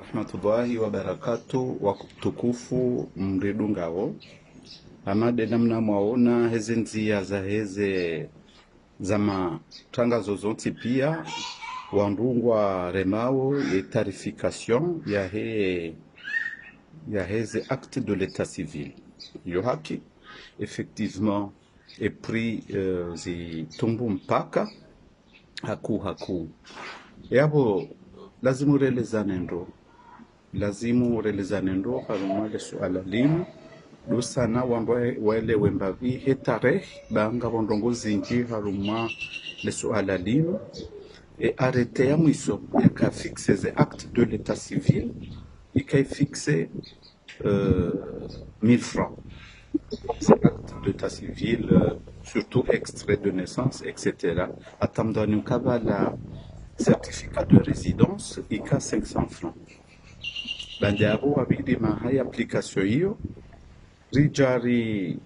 Rahmatullahi wa barakatu wa tukufu mridungao amade namna mwaona heze nzia za heze za matangazo zonti pia wandungwa remao et tarification ya heze acte de l'état civil yo haki effectivement est pris zi tumbu mpaka haku yabo lazimu relezane ndo harumale suala limu dosana wale wembavi hetare banga bondongo zinji haruma le suala limu et arrêter ya mwiso yaka fixe les actes de l'état civil yaka fixe 1000 francs ces actes d'état civil surtout extrait de naissance etc. atamdani kabala certificat de résidence ika 500 francs banjabo wabidi mahaya application hiyo rijari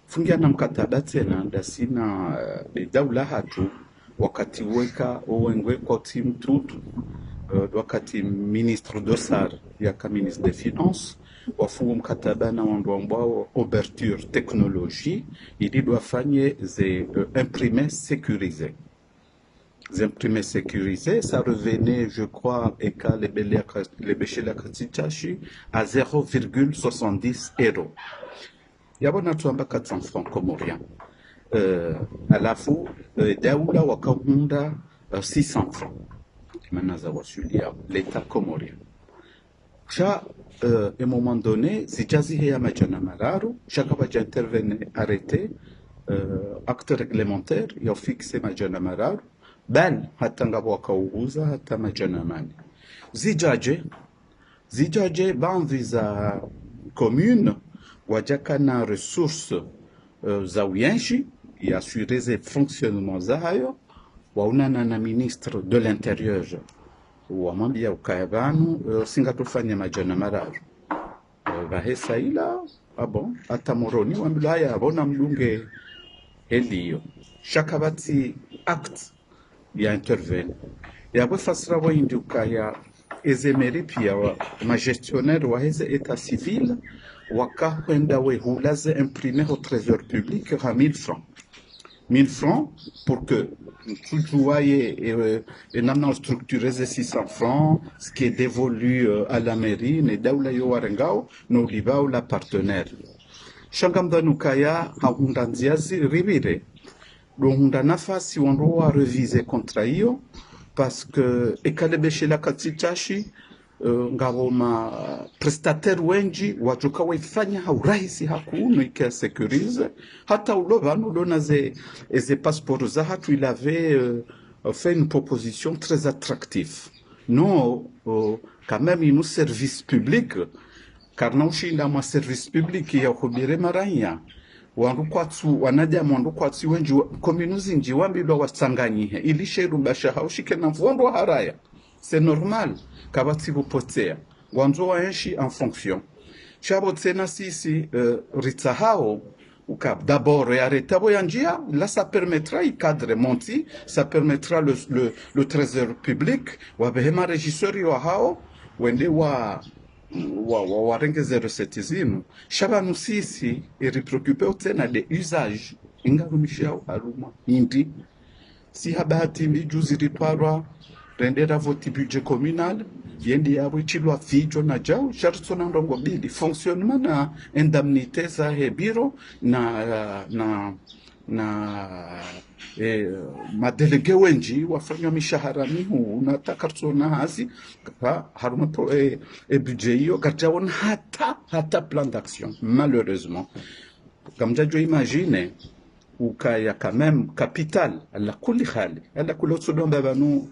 fungia na mkataba tena ndasina daula hatu wakati weka owengwe kwa timu tutu wakati ministre d'Ossar yaka ministre des finances wafungu mkataba na wandu ambao ouverture technologie ili doafanye ze imprimés sécurisés. Les imprimés sécurisés, ça revenait, je crois, les Béchela Katichashi à 0,70 €. Yabona tuamba 400 francs comoriens. À la fois, Daoula Wakahunda 600 francs. Manaza Wasulia, l'État comorien. À un moment donné, si Jazihe Amajana Mararu, chaque fois j'intervenais, arrêté, acte réglementaire, il a fixé Majana Mararu. Bal hata ngabo wakauguza hata majanamani zijaje banvi za commune wajaka na ressources za uyenshi ya assurer ze fonctionnement za hayo waunana na ministre de l'intérieur wamwambia ukayabanu singatufanya majana mararu bahesa ila bon hata moroni wambila haya bona mdunge eliyo shakabati acte ya intervene ya bafasra wa induka ya ezemeri pia wa gestionnaire wa heze état civil wakakwenda we hulaze imprimer au trésor public à 1000 francs 1000 francs pour que tout voyez et namna structurer ces 600 francs ce qui est dévolu à la mairie ne daula yo warengao no libao la partenaire shangamdanukaya haundanziazi ribire donc on nafasi wandoa reviser kontra hiyo parce que ekalebeshela katsitashi ngaboma prestataire wengi wajuka waifanya haurahisi hakuno ikasekurize hata ulovano dona ze passport za hatu il avait fait une proposition très attractive non quand même une service public car non shinda ma service public ya khubire maranya wandukwatsu wanaja mwandukwatsu wenji communes nji wambilwa wasanganyihe ilisheru basha haushike na mvondo haraya c'est normal kabati bupotea wanzo waenshi en fonction chabo tsena sisi ritahao ukab d'abord arrêtabo yanjia là ça permettra i cadre monti ça permettra le trésor public wa behema régisseur wa hao wende wa warengeze recette zinu shabanu sisi iripreoccupe tena de usage ingarumishia haruma indi si habati mijuzi ritwarwa rendera voti budget communal yendi yabo chilwa fijo na jao shartsona ndongo bili fonctionnement na indemnité za hebiro na madelege wenji wafanya mishahara mihu unataka tsona hasi haruma to budget hiyo kajawon hata plan d'action malheureusement comme je imagine ukaya quand même capital ala kulli khali ala kulotsodonda banu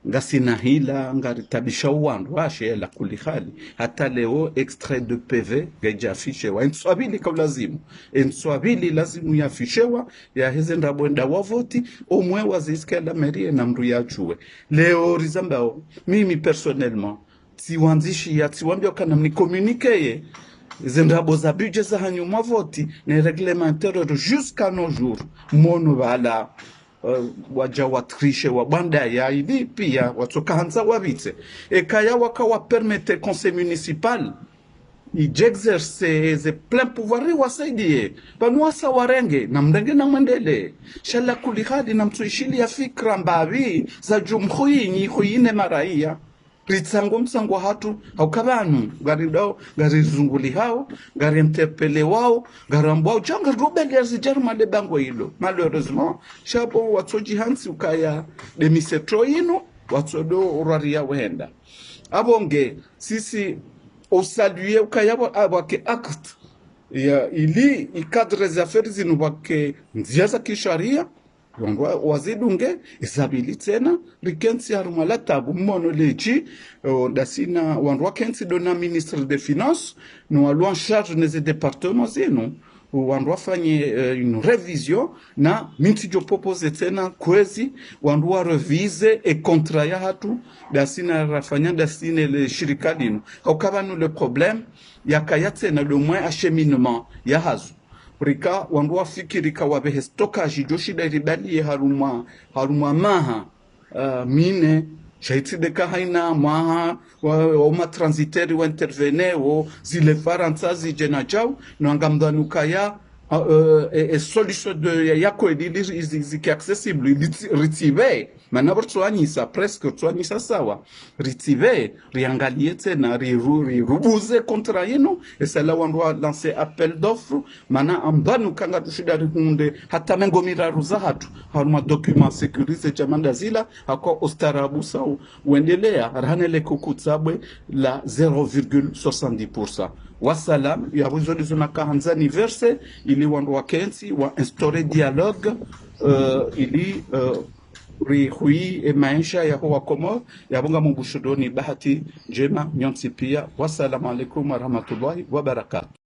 ngasina hila ngaritabisha uwandu washe la kulihali hata leo extrait de PV geja afishewa enswabili kwa lazimu yafishewa ya heze ndabwenda wavoti omwe waziske la mairie na mru ya chue leo rizambao mimi personnellement tiwanzishi ya tiwambia kana mnicommuniquer zendabo za budget za hanyuma voti ne réglementaire jusqu'à nos jours mono bala waja watrishe wa banda ya ili pia watoka hanza wabite kaya wakawa permete conseil municipal ijexerce ze plein pouvoir wasaidie panuasa warenge na mrenge na mwendele shala kulihadi na mtuishili ya fikra mbavi za jumhuini huine maraia ritsango msango hatu haukabanu gari dao gari zunguli hao gari mtepele wao gari ambao janga robeli ya zijarma de bango hilo malheureusement shapo watoji hansi ukaya demisetro ino watodo uraria wenda abonge sisi osaluye ukaya wake acte ya ili ikadre za affaires zinu wake nziaza kisharia yongwa wazidunge isabili tena rikensi harumala tabu mmono leji dasina wanwa kensi dona ministre des finances no walu en charge des départements zenu wandu wafanye une révision na minti jo propose tena kwezi wandu wa revise e kontra ya hatu dasina rafanya dasina le shirika linu haukabanu le problème ya kayate na le moins acheminement ya hazu rika wandu wafikirika wabehe stockage joshida iribali haruma maha mine shaitide ka haina maha wa transitaire wa intervenir o zile faransa zijena jau no angamdanuka ya solution de yako edili ziki accessible ritive manabor tswanyisa presque tswanyisa sawa ritive riangalie tena rirubuze kontra yenu esala wandu lancer appel d'offre mana ambanu kanga tushida rikunde hata mengo miraru za hatu haruma document sécurisé jamanda zila hako ostarabu sawa uendelea rahanele kukutsabwe la 0,70%. Wassalam, ya wizoli zona kahanza niverse, ili wandu wakensi, wa instaure dialogue, ili rihui e maisha ya huwa komo, ya bunga mbushodoni bahati jema nyonsi pia. Wassalamu alaikum wa rahmatullahi wa barakatuh.